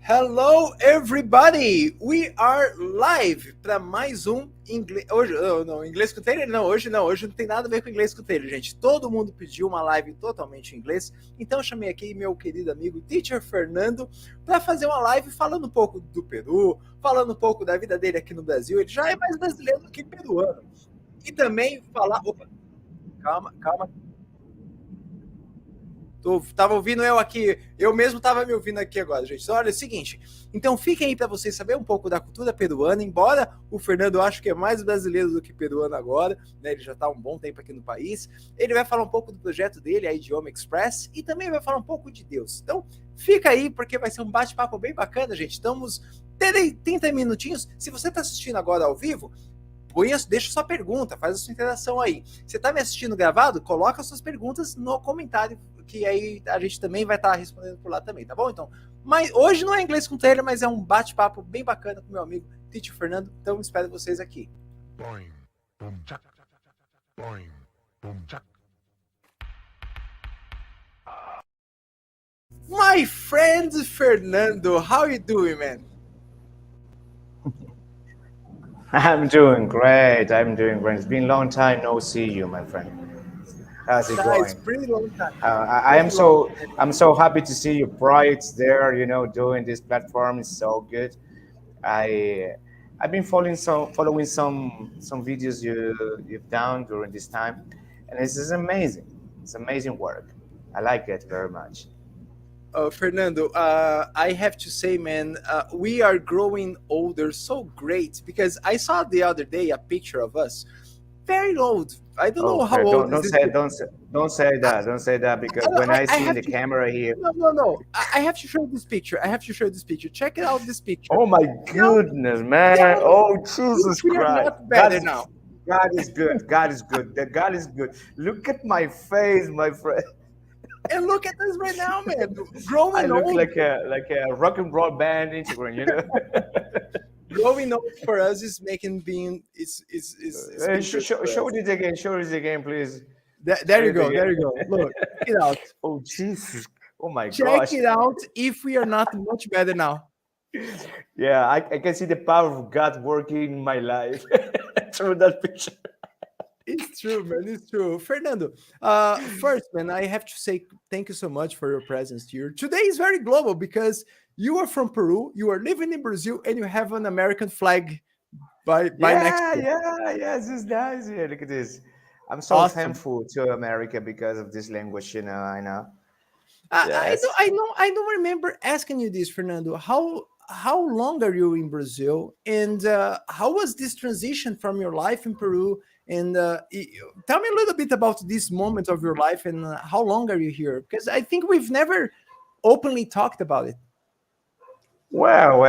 Hello, everybody! We are live para mais um inglês. Hoje, não, inglês com trailer? Hoje não tem nada a ver com inglês com trailer, gente. Todo mundo pediu uma live totalmente em inglês, então eu chamei aqui meu querido amigo Teacher Fernando para fazer uma live falando um pouco do Peru, falando um pouco da vida dele aqui no Brasil. Ele já é mais brasileiro do que peruano. E também falar. Opa, calma, calma. Tava ouvindo eu aqui, eu mesmo tava me ouvindo aqui agora, gente. Então, olha, é o seguinte, então fiquem aí para vocês saberem um pouco da cultura peruana, embora o Fernando eu acho que é mais brasileiro do que peruano agora, né? Ele já tá há um bom tempo aqui no país. Ele vai falar um pouco do projeto dele, a Idioma Express, e também vai falar um pouco de Deus. Então, fica aí, porque vai ser um bate-papo bem bacana, gente. Estamos 30 minutinhos. Se você está assistindo agora ao vivo, deixa sua pergunta, faz a sua interação aí. Você está me assistindo gravado? Coloca suas perguntas no comentário, que aí a gente também vai estar respondendo por lá também, tá bom? Então, mas hoje não é inglês com trailer, mas é um bate-papo bem bacana com meu amigo Tito Fernando. Então, espero vocês aqui. Boing, boom, jack. Boing, boom, jack. My friend Fernando, how you doing, man? I'm doing great. I'm doing great. It's been a long time no see you, my friend. How's it It's going? pretty long time. I'm so happy to see you bright there. Doing this platform is so good. I I've been following some videos you've done during this time, and this is amazing. It's amazing work. I like it very much. Fernando, I have to say, man, we are growing older so great because I saw the other day a picture of us, very old. I don't know Oh, how Fred, old is this. don't say I, that. Don't say that because when I I see in have the to. camera here. No. I have to show this picture. I have to show this picture. Check it out. This picture. Oh my Tell, goodness, man. tell me Oh if Jesus we are Christ. not better now. God is good. God is good. The God is good. Look at my face, my friend. And look at us right now, man. I Growing look old. like a rock and roll band integrant. Growing old for us is making being is being good for Show us. this again. Show this again, please. There Show you it go. again. There you go. Look, check it out. Oh Jesus. Oh my Check gosh. it out if we are not much better now. Yeah, I can see the power of God working in my life through that picture. It's true, man. It's true. Fernando, first, man, I have to say thank you so much for your presence here. Today is very global because you are from Peru, you are living in Brazil, and you have an American flag by next Yeah, to you. yeah, this is nice. Yeah, look at this. I'm so Awesome. thankful to America because of this language, I know. I Yes. don't I don't remember asking you this, Fernando. How long are you in Brazil, and how was this transition from your life in Peru? And tell me a little bit about this moment of your life, and how long are you here? Because I think we've never openly talked about it. Well.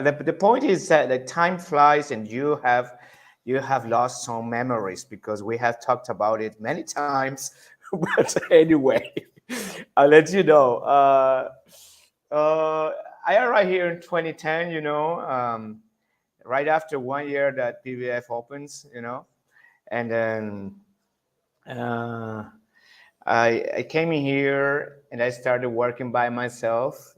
The point is that the time flies, and you have lost some memories because we have talked about it many times. But anyway, I'll let you know. Uh, I arrived here in 2010. Right after 1 year that PVF opens. And then uh, I came in here and I started working by myself.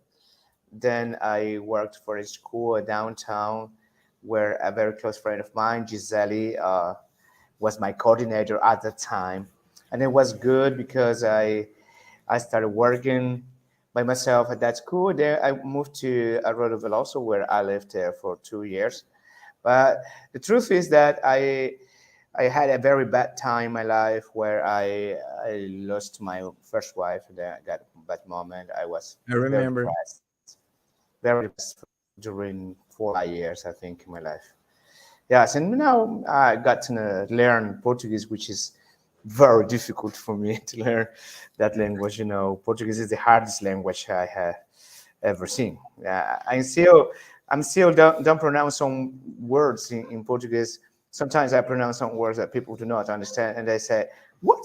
Then I worked for a school downtown where a very close friend of mine, Gisele, was my coordinator at the time. And it was good because I started working by myself at that school. There I moved to Arroyo Veloso where I lived there for 2 years. But the truth is that I had a very bad time in my life where I lost my first wife. That bad moment, I was I very remember. depressed, very depressed during 4 5 years, I think, in my life. Yes, and now I got to learn Portuguese, which is very difficult for me to learn that language. Portuguese is the hardest language I have ever seen. I'm still don't pronounce some words in Portuguese. Sometimes I pronounce some words that people do not understand, and they say what,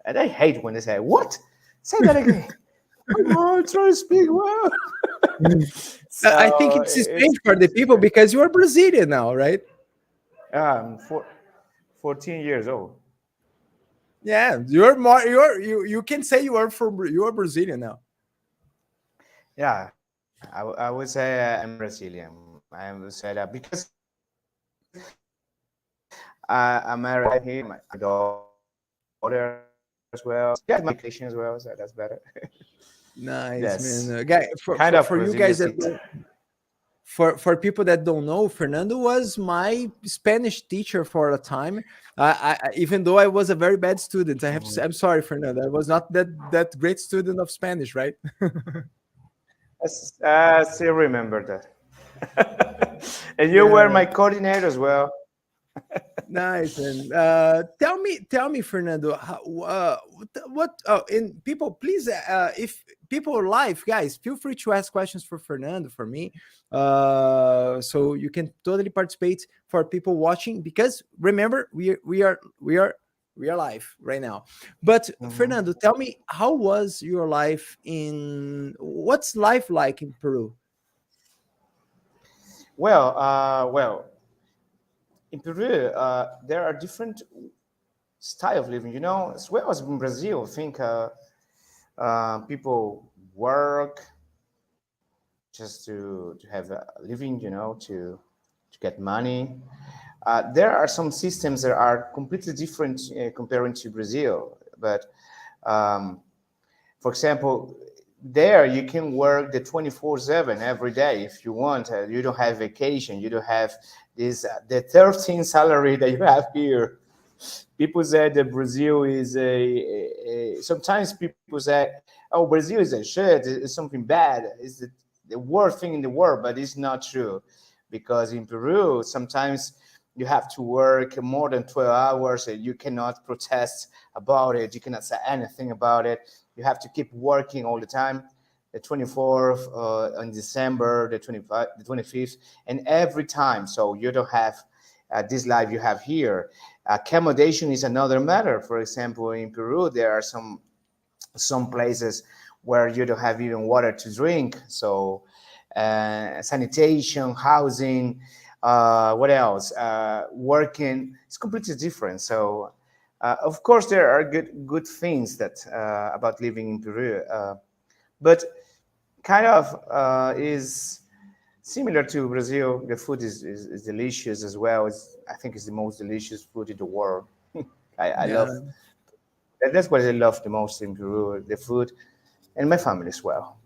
and I hate when they say what. Say that again. Come on, try to speak well. I think So it's it's strange for the people because you are Brazilian now, right? for 14 years old. Yeah, you're more you can say you are Brazilian now. Yeah, I would say I'm Brazilian. I would say that because I'm married here, my daughter as well. So yeah, my vacation as well, so that's better. Nice, Yes, man. Guy, kind of for you Brazilian guys that city. for people that don't know, Fernando was my Spanish teacher for a time. Even though I was a very bad student, I have to say, I'm sorry, Fernando. I was not that great student of Spanish, right? I still remember that. And you were Yeah. my coordinator as well. Nice, man. Tell me, Fernando. What? Oh, and people, please, if people are live, guys, feel free to ask questions for Fernando, for me. So you can totally participate for people watching because remember, we are live right now. But Fernando, Mhm. tell me, how was your life in? What's life like in Peru? Well, in Peru, there are different style of living. You know, as well as in Brazil, I think people work just to have a living. You know, to get money. There are some systems that are completely different comparing to Brazil. But um, for example, there you can work the 24/7 every day if you want. You don't have vacation. You don't have this the 13 salary that you have here. People say that Brazil is sometimes people say, oh, Brazil is a shit, it's something bad, it's the worst thing in the world, but it's not true, because in Peru sometimes you have to work more than 12 hours and you cannot protest about it, you cannot say anything about it, you have to keep working all the time, the 24th on December, the 25th, the 25th, and every time. So you don't have this life you have here. Accommodation is another matter. For example, in Peru, there are some places where you don't have even water to drink. So sanitation, housing, what else? Working, it's completely different. So of course, there are good things that about living in Peru, but kind of is similar to Brazil. The food is delicious as well. I think it's the most delicious food in the world. I love Yeah. that's what I love the most in Peru, the food, and my family as well.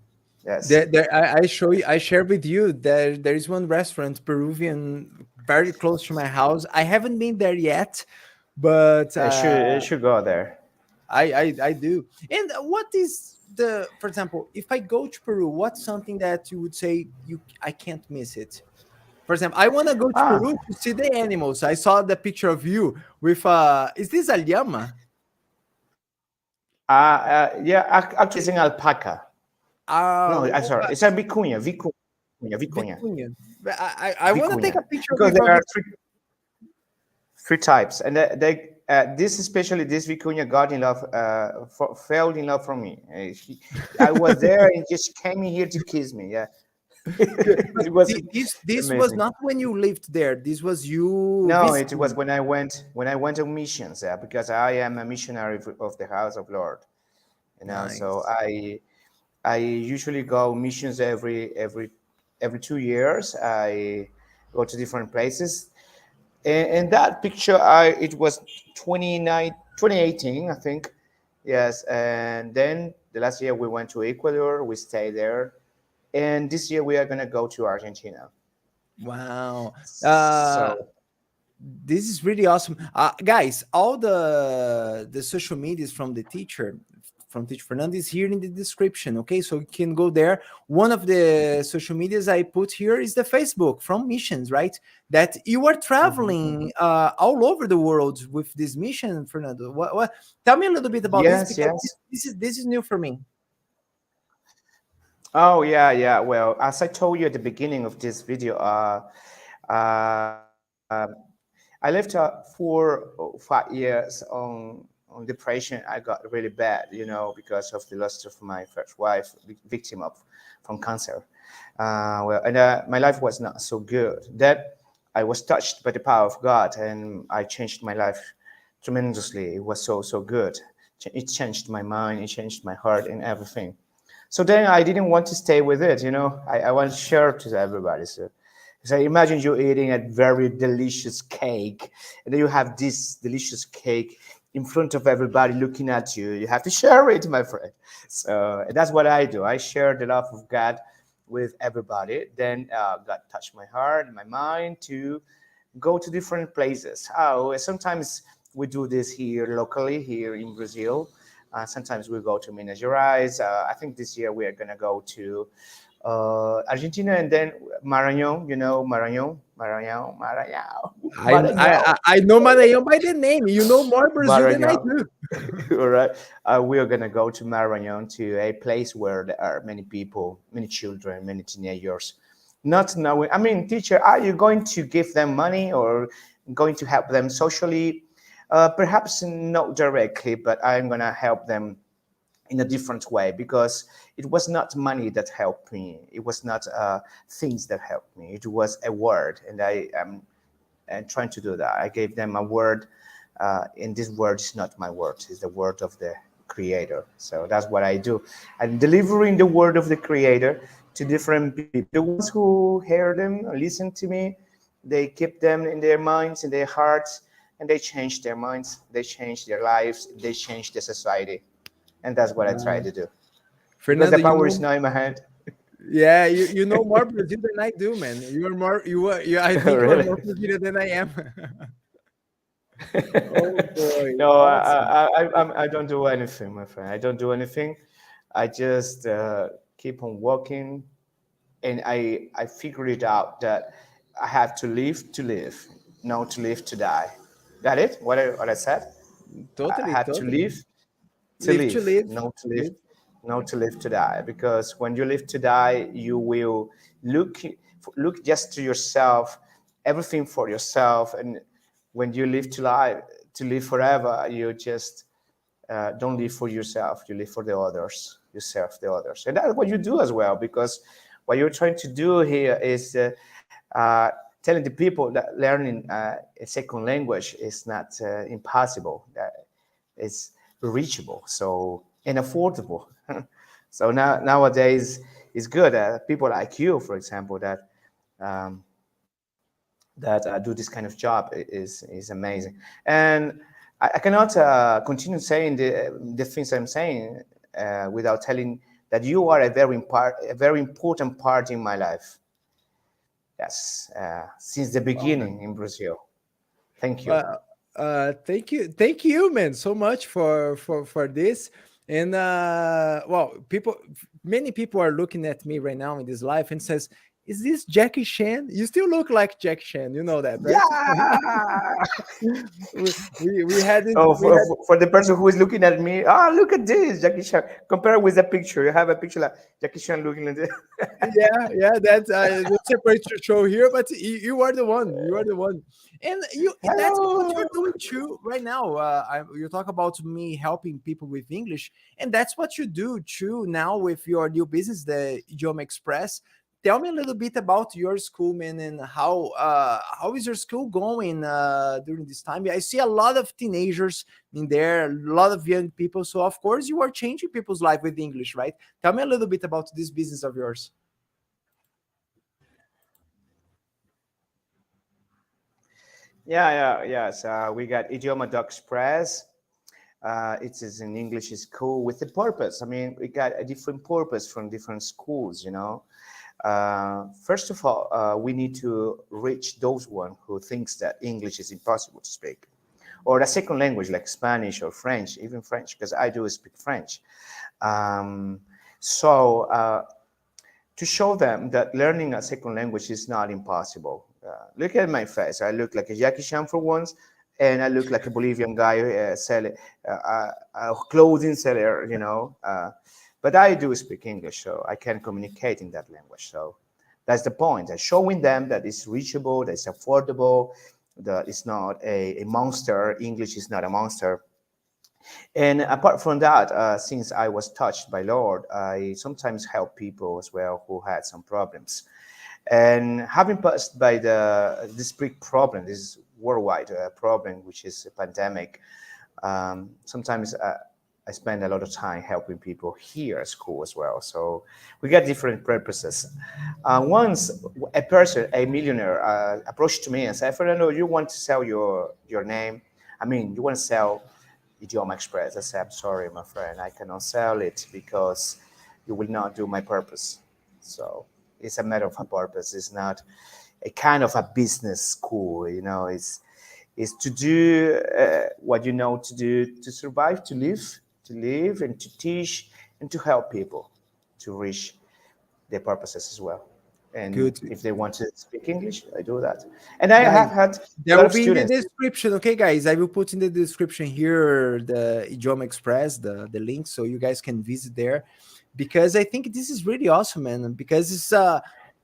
Yes. I show you. I share with you. There is one restaurant, Peruvian, very close to my house. I haven't been there yet, but I should go there. I do. And what is the, for example, if I go to Peru, what's something that you would say I can't miss it? For example, I want to go to Ah, Peru to see the animals. I saw the picture of you with is this a llama? yeah, actually, it's an alpaca. Uh, No, I'm sorry, it's a vicuña, vicuña, Vicuña. I want to take a vicuña, picture because with a there are three types, and this especially this vicuña got in love, fell in love from me. I was there and just came in here to kiss me. Yeah, But it was this was amazing. not when you lived there. This was you No, it was visiting. when I went on missions. Yeah, because I am a missionary of the House of Lord. You know, so Nice. I usually go missions every 2 years. I go to different places. And that picture, it was 2018, I think. Yes, and then the last year we went to Ecuador. We stayed there, and this year we are gonna go to Argentina. Wow. Uh, So this is really awesome. Guys, all the social medias from the teacher, from Teacher Fernando is here in the description. Okay, so you can go there. One of the social medias I put here is the Facebook from missions, right? That you are mhm. traveling all over the world with this mission, Fernando. What? Tell me a little bit about this Yes, because yes. this is new for me. Oh yeah, yeah. Well, as I told you at the beginning of this video, uh, I lived 4 or 5 years on depression. I got really bad, because of the loss of my first wife, victim of from cancer. And my life was not so good. That I was touched by the power of God, and I changed my life tremendously. It was so good. It changed my mind. It changed my heart and everything. So then I didn't want to stay with it, you know. I want to share to everybody. So imagine you eating a very delicious cake, and then you have this delicious cake in front of everybody looking at you. You have to share it, my friend. So that's what I do. I share the love of God with everybody. Then God touched my heart and my mind to go to different places. Oh, sometimes we do this here locally, here in Brazil. Sometimes we go to Minas Gerais. I think this year we are going to go to Argentina and then Maranhão. You know Maranhão, Maranhão, Maranhão, Maranhão, I know Maranhão by the name. You know more Brazil than I Maranhão. do. All right. We are going to go to Maranhão, to a place where there are many people, many children, many teenagers. Not knowing, I mean, teacher, are you going to give them money or going to help them socially? Perhaps not directly, but I'm going to help them in a different way, because it was not money that helped me. It was not things that helped me. It was a word, and I am trying to do that. I gave them a word, and this word is not my word; it's the word of the Creator. So that's what I do. I'm delivering the word of the Creator to different people. The ones who hear them, listen to me, they keep them in their minds, in their hearts, and they change their minds. They change their lives. They change the society, and that's what I try to do. Because the Fernando, you power is know, now in my hand. yeah, you know more Brazil than I do, man. You are more, I think you are Really? more Brazilian than I am. Oh boy, No, awesome. I don't do anything, my friend. I don't do anything. I just keep on walking, and I figured it out that I have to live, not to live to die. Got it? What I said? I Totally, have totally. to Live to live, live. not to live, Live. not to live to die. Because when you live to die, you will look look just to yourself, everything for yourself, and when you live to live forever, you just don't live for yourself. You live for the others. You serve the others, and that's what you do as well. Because what you're trying to do here is uh, telling the people that learning a second language is not impossible. That it's reachable, so and affordable. So nowadays it's good. People like you, for example, um, that do this kind of job is amazing. And I cannot continue saying the things I'm saying without telling that you are a very important part in my life. Yes, since the Oh, beginning in Brazil. Thank you. uh, thank you, man, so much for this. And well, many people are looking at me right now in this life and says, "Is this Jackie Chan? You still look like Jackie Chan. You know that, right?" Yeah. We had it. Oh, We had for the person who is looking at me, look at this, Jackie Chan. Compare with the picture. You have a picture like Jackie Chan looking at this. yeah, that's separate to show here, but you are the one. You are the one, and that's what you're Hello. doing too right now. You talk about me helping people with English, and that's what you do too now with your new business, the Idioma Express. Tell me a little bit about your school, man, and how is your school going during this time? I see a lot of teenagers in there, a lot of young people. So of course you are changing people's life with English, right? Tell me a little bit about this business of yours. Yes. We got Idioma Doc Express. It is in English school with a purpose. I mean, we got a different purpose from different schools, you know. First of all, we need to reach those one who thinks that English is impossible to speak, or a second language like Spanish or French, even French, because I do speak French. Um, so to show them that learning a second language is not impossible. Look at my face. I look like a Jackie Chan for once, and I look like a Bolivian guy selling clothing seller, you know. But I do speak English, so I can communicate in that language. So that's the point. Showing them that it's reachable, that it's affordable, that it's not a monster. English is not a monster. And apart from that, since I was touched by Lord, I sometimes help people as well who had some problems. And having passed by this big problem, this worldwide problem, which is a pandemic, sometimes I spend a lot of time helping people here at school as well. So we got different purposes. Once a person, a millionaire, approached to me and said, Fernando, you want to sell your name? I mean, you want to sell Idioma Express? I said, I'm sorry, my friend, I cannot sell it because you will not do my purpose. So it's a matter of a purpose. It's not a kind of a business school, you know. It's to do what you know to do to survive, to live, and to teach and to help people to reach their purposes as well. And Good. if they want to speak English, I do that. And I Guys, have had a that lot will of be in the students. description. Okay, guys, I will put in the description here the Idioma Express, the link, so you guys can visit there. Because I think this is really awesome, man. Because it's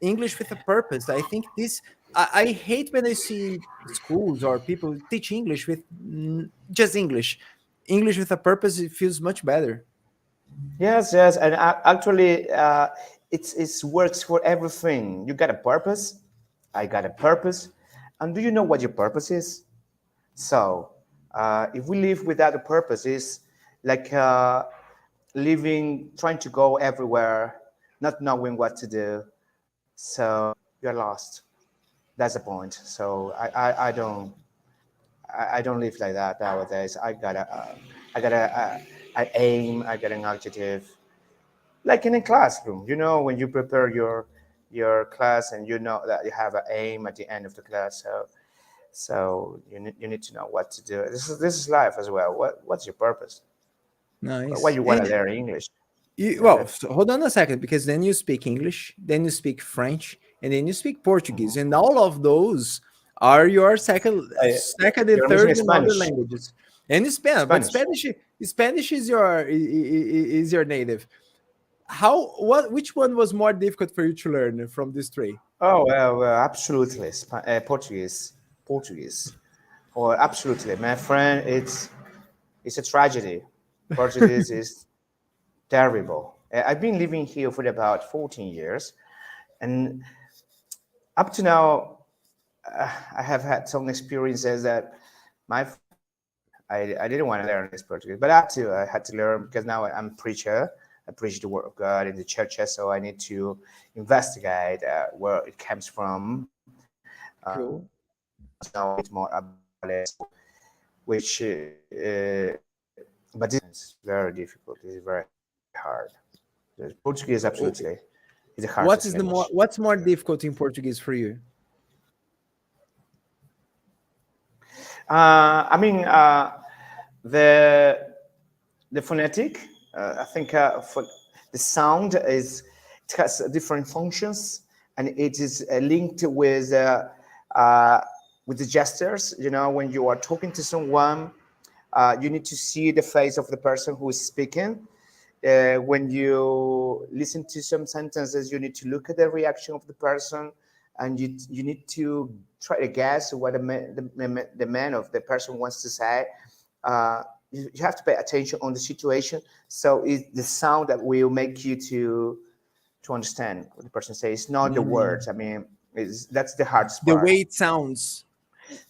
English with a purpose. I think this. I hate when I see schools or people teach English with just English. English with a purpose. It feels much better. Yes, yes, and actually, it's works for everything. You got a purpose. I got a purpose. And do you know what your purpose is? So, if we live without a purpose, it's like living, trying to go everywhere, not knowing what to do. So you're lost. That's the point. So I don't live like that nowadays. I got a aim. I got an objective. Like in a classroom, you know, when you prepare your class and you know that you have an aim at the end of the class. So you need to know what to do. This is life as well. What's your purpose? Why Nice. you want to And learn English? That's well, it. so hold on a second, because then you speak English, then you speak French, and then you speak Portuguese, and all of those are your second and You're missing third in other Spanish. languages, and Spanish. But Spanish. Spanish is your native. How what which one was more difficult for you to learn from these three? Oh well, absolutely. Portuguese, Portuguese, or absolutely, my friend. It's a tragedy. Portuguese is terrible. I've been living here for about 14 years, and up to now, I have had some experiences that my I didn't want to learn this Portuguese, but I had to learn because now I'm a preacher. I preach the word of God in the churches, so I need to investigate where it comes from. Cool. Know it more about it, which but it's very difficult. It's very hard. The Portuguese absolutely is the What hardest is the more language. what's more difficult in Portuguese for you? I mean, the the phonetic. I think for the sound is it has different functions, and it is linked with the gestures. You know, when you are talking to someone, you need to see the face of the person who is speaking. When you listen to some sentences, you need to look at the reaction of the person, and you need to try to guess what the man of the person wants to say. You have to pay attention on the situation. So it's the sound that will make you to understand what the person says. It's not the Mm, words. I mean, that's the hardest the part. way it sounds.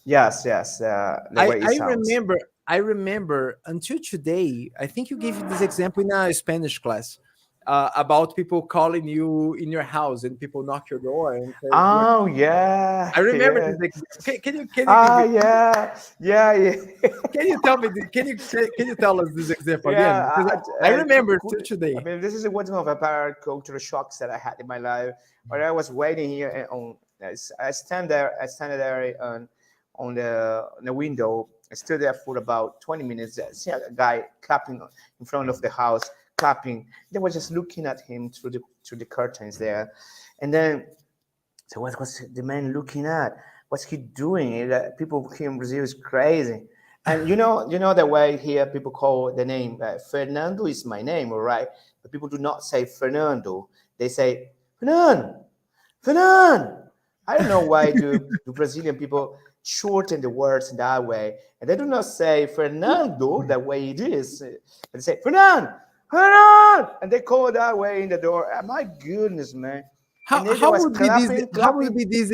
Yes, yes. The I, way it I sounds. remember I remember until today, I think you gave this example in a Spanish class about people calling you in your house and people knock your door and says you're Oh yeah, I remember yeah. this example. Can you give Ah me yeah, yeah, yeah. can you tell me can you tell us this example again? Yeah, Because I remember till I today. mean, this is one of the apparent cultural shocks that I had in my life. When I was waiting here I stand there on the window. I stood there for about 20 minutes. I see a guy clapping in front of the house, clapping. They were just looking at him through the curtains there, and then so what was the man looking at? What's he doing? People here in Brazil is crazy. And you know the way here people call the name Fernando is my name, all right? But people do not say Fernando. They say Fernando, Fernando. I don't know why do Brazilian people shorten the words in that way, and they do not say Fernando the way it is. They say Fernando, Fernando, and they call that way in the door. My goodness, man. How and they was would be this? clapping, How would clapping. be this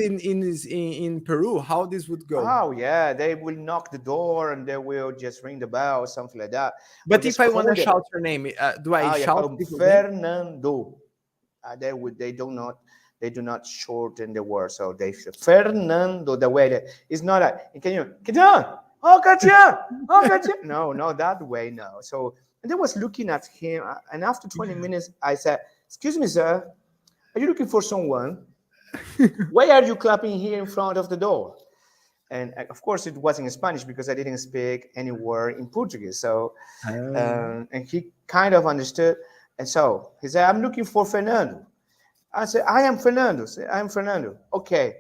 in Peru? How this would go? Oh yeah, they will knock the door and they will just ring the bell, something like that, or But if just I want to call it. shout your name, do I Ah, you call shout them people's name? Fernando. They do not shorten the word, so they should Fernando. The way that it's not a can you get on? Oh, gotcha! Oh, gotcha! No, not that way. No. So and I was looking at him, and after 20 minutes, I said, "Excuse me, sir, are you looking for someone? Why are you clapping here in front of the door?" And of course, it was in Spanish because I didn't speak any word in Portuguese. So, and he kind of understood. And so he said, "I'm looking for Fernando." I said, "I am Fernando." Say, "I am Fernando." Okay.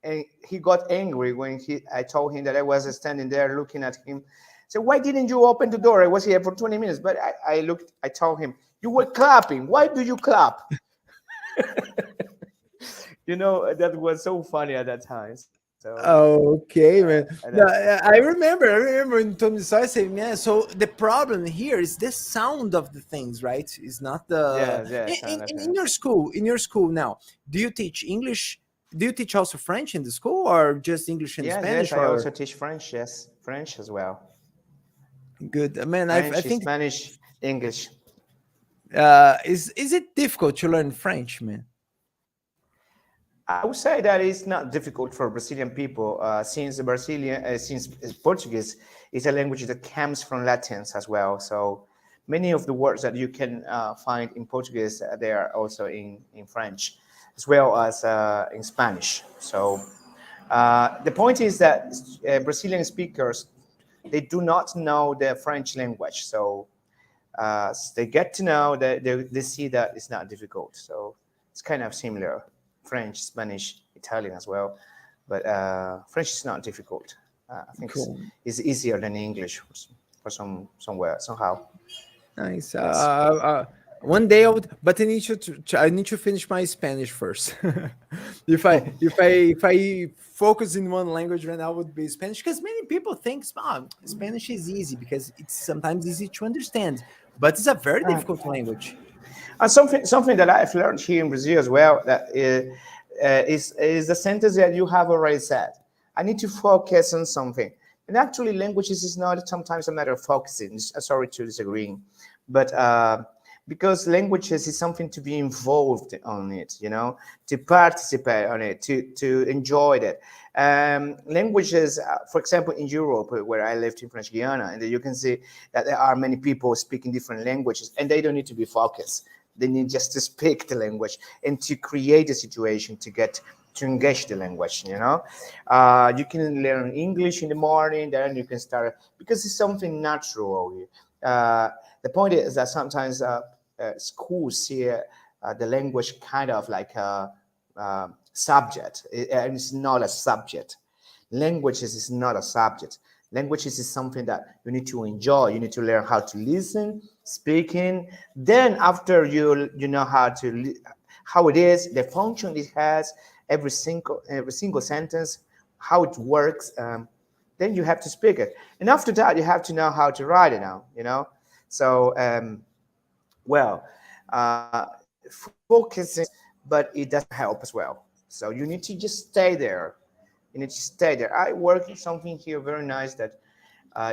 And he got angry when I told him that I was standing there looking at him. So why didn't you open the door? I was here for 20 minutes, but I told him, "You were clapping. Why do you clap?" That was so funny at that time. So Okay, man. that's No, the story. I remember in Tony Soy saying, yeah, so the problem here is the sound of the things, right? It's not the Yes, yes, in your school now, do you teach English? Do you teach also French in the school or just English and yes, yes. Spanish I also or teach French. Yes, French as well. good? Man, I French, think Spanish, English. is it difficult to learn French, man? I would say that it's not difficult for Brazilian people, since Portuguese is a language that comes from Latins as well. So many of the words that you can find in Portuguese, they are also in French, as well as in Spanish. So the point is that Brazilian speakers, they do not know the French language. So they get to know that they see that it's not difficult. So it's kind of similar, French, Spanish, Italian as well. But French is not difficult. I think Cool. it's easier than English for somewhere somehow. Nice. Yes. One day I would, but I need to finish my Spanish first. If I focus in one language right now, would be Spanish because many people think Spanish is easy because it's sometimes easy to understand, but it's a very difficult language. And something that I've learned here in Brazil as well that is the sentence that you have already said. I need to focus on something. And actually, languages is not sometimes a matter of focusing. Sorry to disagree, but because languages is something to be involved on it, to participate on it, to enjoy it. Languages, for example, in Europe, where I lived in French Guiana, and you can see that there are many people speaking different languages, and they don't need to be focused. They need just to speak the language and to create a situation to engage the language. You can learn English in the morning, then you can start because it's something natural. The point is that sometimes schools see the language kind of like a subject, and it's not a subject. Languages is not a subject. Languages is something that you need to enjoy. You need to learn how to listen, speaking. Then after you know how it is, the function it has, every single sentence, how it works. Then you have to speak it, and after that you have to know how to write it now. So well, focusing, but it doesn't help as well. So you need to just stay there. You need to stay there. I work in something here very nice that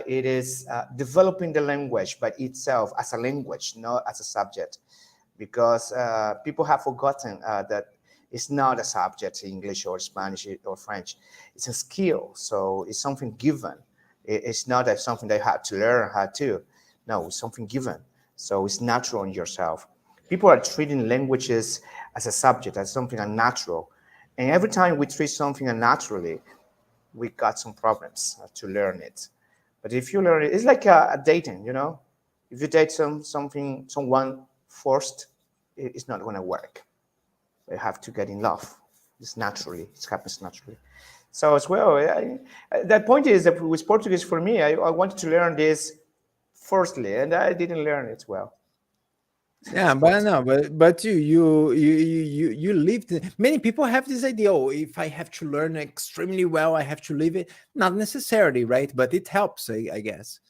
it is developing the language by itself as a language, not as a subject, because people have forgotten that it's not a subject, English or Spanish or French. It's a skill, so it's something given. It's not something that you have to learn how to. No, it's something given. So it's natural in yourself. People are treating languages as a subject, as something unnatural. And every time we treat something unnaturally, we got some problems to learn it. But if you learn it, it's like a dating, If you date someone forced, it's not going to work. You have to get in love. It happens naturally. So as well, that point is that with Portuguese for me, I wanted to learn this firstly, and I didn't learn it well. Yeah, but no, but you lived. Many people have this idea. Oh, if I have to learn extremely well, I have to live it. Not necessarily, right? But it helps, I guess.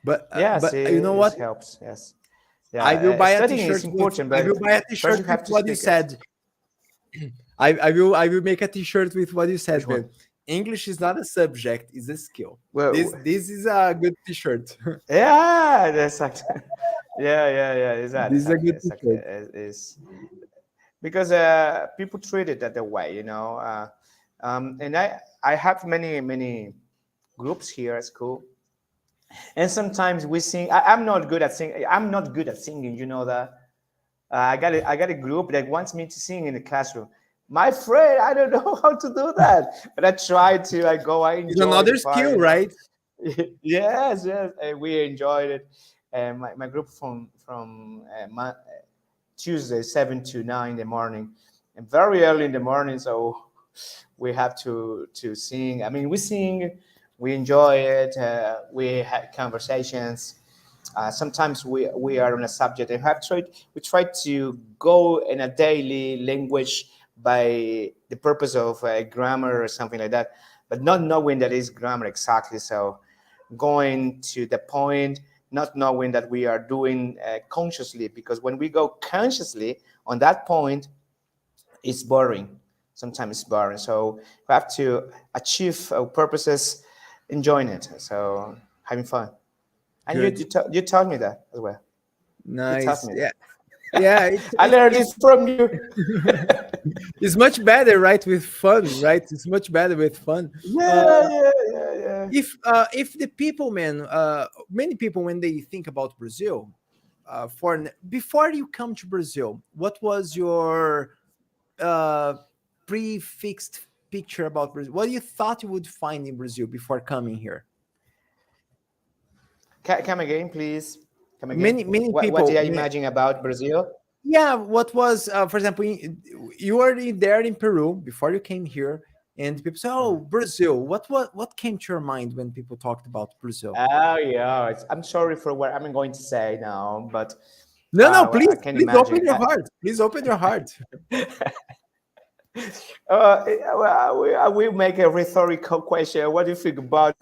But Yes, you know it what? helps. Yes. I will buy a Studying is t-shirt with. important, I will but buy a first you t-shirt with have to what you speak it. said. I will make a t-shirt with what you said, Which one? man. English is not a subject; it's a skill. Well, This is a good t-shirt. yeah, that's exactly. Yeah. This is a good Exactly. t-shirt. Is because people treat it that way, you know. And I have many groups here at school, and sometimes we sing. I'm not good at singing. I'm not good at singing. You know that. I got a group that wants me to sing in the classroom. My friend, I don't know how to do that, but I try to. I go. I It's enjoy the another part. skill, You know. right? Yes, and we enjoyed it. And my group from Tuesday 7 to 9 in the morning, and very early in the morning. So we have to sing. I mean, we sing, we enjoy it. We had conversations. Sometimes we are on a subject and we try to go in a daily language by the purpose of grammar or something like that, but not knowing that is grammar exactly. So going to the point, not knowing that we are doing consciously, because when we go consciously on that point, it's boring. Sometimes it's boring. So we have to achieve our purposes, enjoying it. So having fun. And Good, you taught me that as well. You taught nice. me Yeah, that. yeah. I learned it from you. It's much better, right? With fun, right? It's much better with fun. Uh, Yeah. if the people, man, many people when they think about Brazil, before you come to Brazil, what was your uh, prefixed picture about Brazil? What you thought you would find in Brazil before coming here? Come again, please. Come again. Many What did people. I imagine about Brazil? Yeah, what was, for example, you were there in Peru before you came here, and people say, "Oh, Brazil." What came to your mind when people talked about Brazil? Oh yeah, I'm sorry for what I'm going to say now, but No, no, I please, can please open imagine. your heart. Please open your heart. I will make a rhetorical question. What do you think about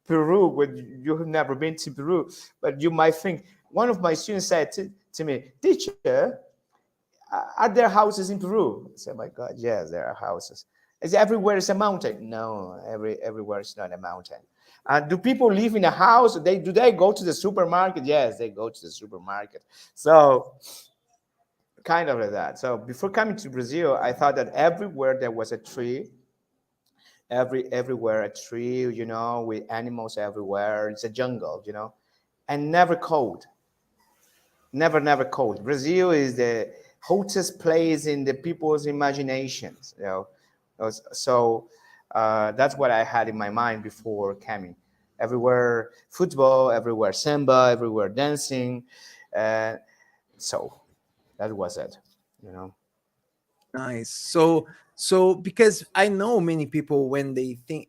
Peru when you have never been to Peru? But you might think, one of my students said to me, teacher, are there houses in Peru? I said, my God, yes, there are houses. Is everywhere is a mountain? No, everywhere is not a mountain. Do people live in a house? Do they go to the supermarket? Yes, they go to the supermarket. So kind of like that. So before coming to Brazil, I thought that everywhere there was a tree, everywhere a tree, you know, with animals everywhere. It's a jungle, you know, and never cold, never cold. Brazil is the hottest place in the people's imaginations, you know. So that's what I had in my mind before coming. Everywhere football, everywhere samba, everywhere dancing. Uh, so that was it, you know. Nice. So because I know many people when they think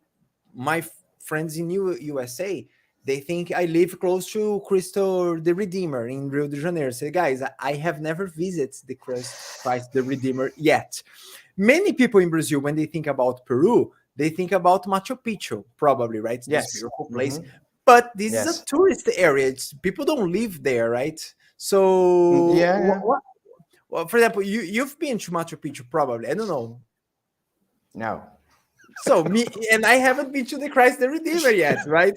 my friends in USA, they think I live close to Cristo the Redeemer in Rio de Janeiro. Say, guys, I have never visited the Christ the Redeemer yet. Many people in Brazil, when they think about Peru, they think about Machu Picchu, probably, right? This Yes. beautiful place. Hmm. But this is a Yes. tourist area. People don't live there, right? Mm, So yeah. well, for example, you've been to Machu Picchu, probably. I don't know. No. So me and I haven't been to the Christ the Redeemer yet, right?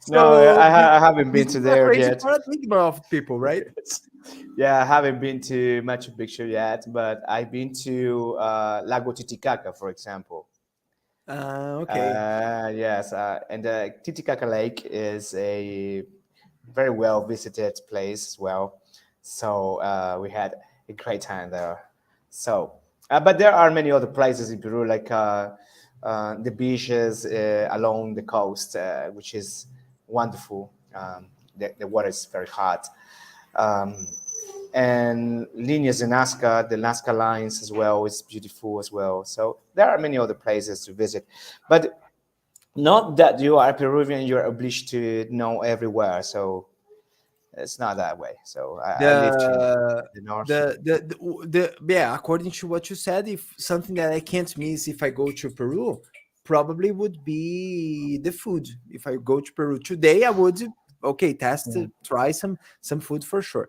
No, So I haven't this been to is a there crazy yet. paradigm of people, right? Yeah, I haven't been to Machu Picchu yet, but I've been to Lago Titicaca, for example. Okay. Yes, and Titicaca Lake is a very well visited place as well. So we had a great time there. So, but there are many other places in Peru, like the beaches along the coast, which is wonderful. The water is very hot. Um, and Líneas de Nazca, the Nazca lines as well, is beautiful as well. So there are many other places to visit, but not that you are Peruvian, you're obliged to know everywhere. So it's not that way. So I lived in The the north. yeah, according to what you said, if something that I can't miss if I go to Peru, probably would be the food. If I go to Peru today, I would okay, test, Mm. try some food for sure.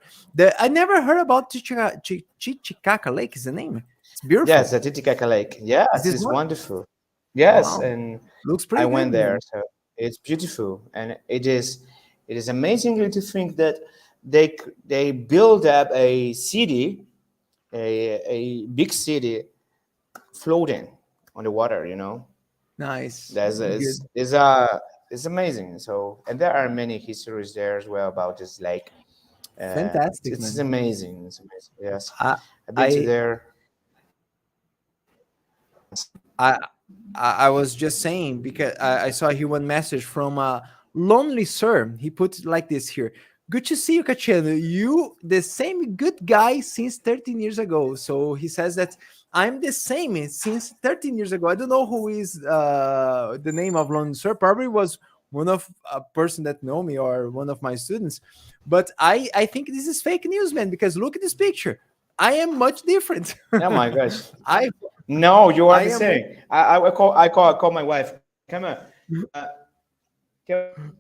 I never heard about Titicaca Lake. Is the name? It's Yes, beautiful. the Titicaca Lake. Is Yes, this it's one? wonderful. Yes, Wow, and looks I pretty good, went there, man. so it's beautiful, and it is amazingly to think that they build up a city, a big city floating on the water. You know, Nice, there's a, good, it's amazing. So, and there are many histories there as well about this lake. fantastic, It's man. amazing. It's amazing. Yes, I I've been to I there. I I was just saying because I saw here one message from Lonely Sir. He put it like this here. Good to see you, Catiano. You the same good guy since 13 years ago. So he says that I'm the same since 13 years ago. I don't know who is the name of Lonely Sir. Probably was one of a person that know me or one of my students. But I think this is fake news, man, because look at this picture. I am much different. Oh my gosh. I No, you are I the am much. same. I call my wife. Come on. Uh, come-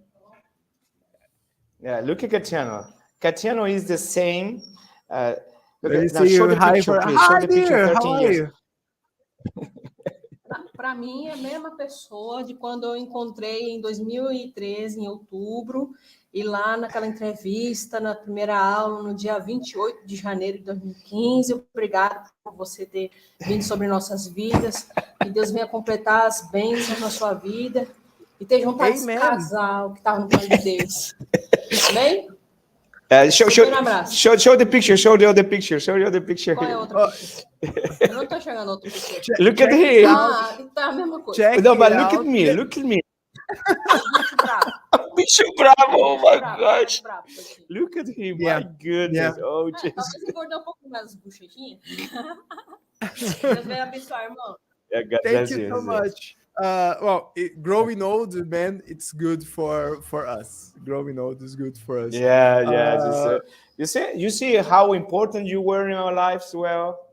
yeah, look at Catiano. Catiano is the same. Uh, look Let me at now. see Show you. the Hi, picture, for please. Show hi the picture. there. How 13 are years. you? Para mim, é a mesma pessoa de quando eu encontrei em 2013, em outubro, e lá naquela entrevista, na primeira aula, no dia 28 de janeiro de 2015. Obrigado por você ter vindo sobre nossas vidas. Que Deus venha completar as bênçãos na sua vida e ter juntado esse Amen. casal que estava no plano de Deus. Amém? Show, Primeiro abraço. show the picture. Show the other picture. Show the other picture. Qual é a outra Oh, picture? Eu não estou enxergando outra picture. Look at check it him. out. Ah, tá a mesma coisa. Check No, it but look at out. me. Look at me. Bicho bravo. Bicho bravo. Oh my Bravo, gosh. bravo, coitinho. Look at him. Yeah. My goodness. Oh, É, Jesus. talvez engordou um pouco mais as bochechinhas. Deus vai abençoar, irmão. Yeah, God Thank bless you you. so much. Well, growing old, man, it's good for us. Growing old is good for us. Yeah, yeah. Uh, You see how important you were in our lives. Well,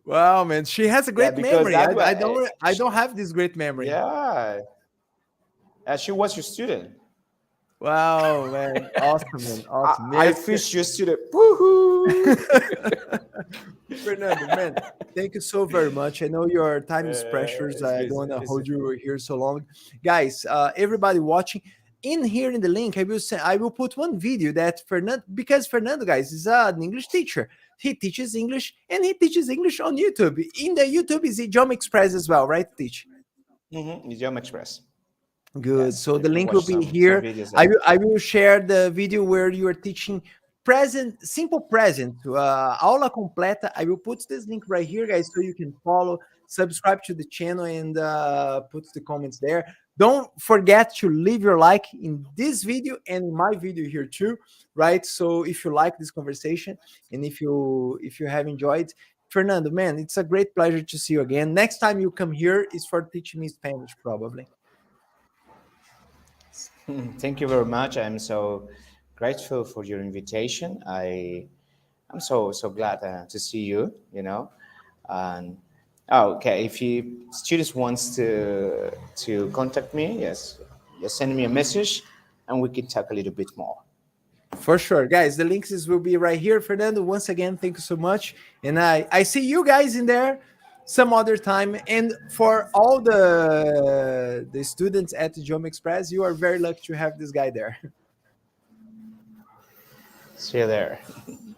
wow, man, she has a yeah, great because memory. that I don't have this great memory. yeah, she was your student. Wow, man, awesome, man, awesome. I Yes, fished your student. Woohoo! Fernando, man, thank you so very much. I know your time is precious. It's I good. don't want to It's hold you here so long, guys. Everybody watching, in here in the link, I will put one video that Fernando, because Fernando, guys, is an English teacher. He teaches English and he teaches English on YouTube. In the YouTube is Idioma Express as well, right? Teach. Idioma Express. Good. Yes, So you the can link will watch be some here. videos I there. will share the video where you are teaching present, simple present, aula completa. I will put this link right here, guys, so you can follow, subscribe to the channel, and put the comments there. Don't forget to leave your like in this video and in my video here too, right? So if you like this conversation and if you have enjoyed, Fernando, man, it's a great pleasure to see you again. Next time you come here is for teaching me Spanish, probably. Thank you very much. I'm so grateful for your invitation. I'm so glad to see you. You know, and okay, if you students wants to contact me, yes, just send me a message, and we can talk a little bit more. For sure, guys. The links will be right here. Fernando, once again, thank you so much. And I see you guys in there some other time. And for all the students at the Idioma Express, you are very lucky to have this guy there. See you there.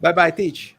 Bye bye, teach.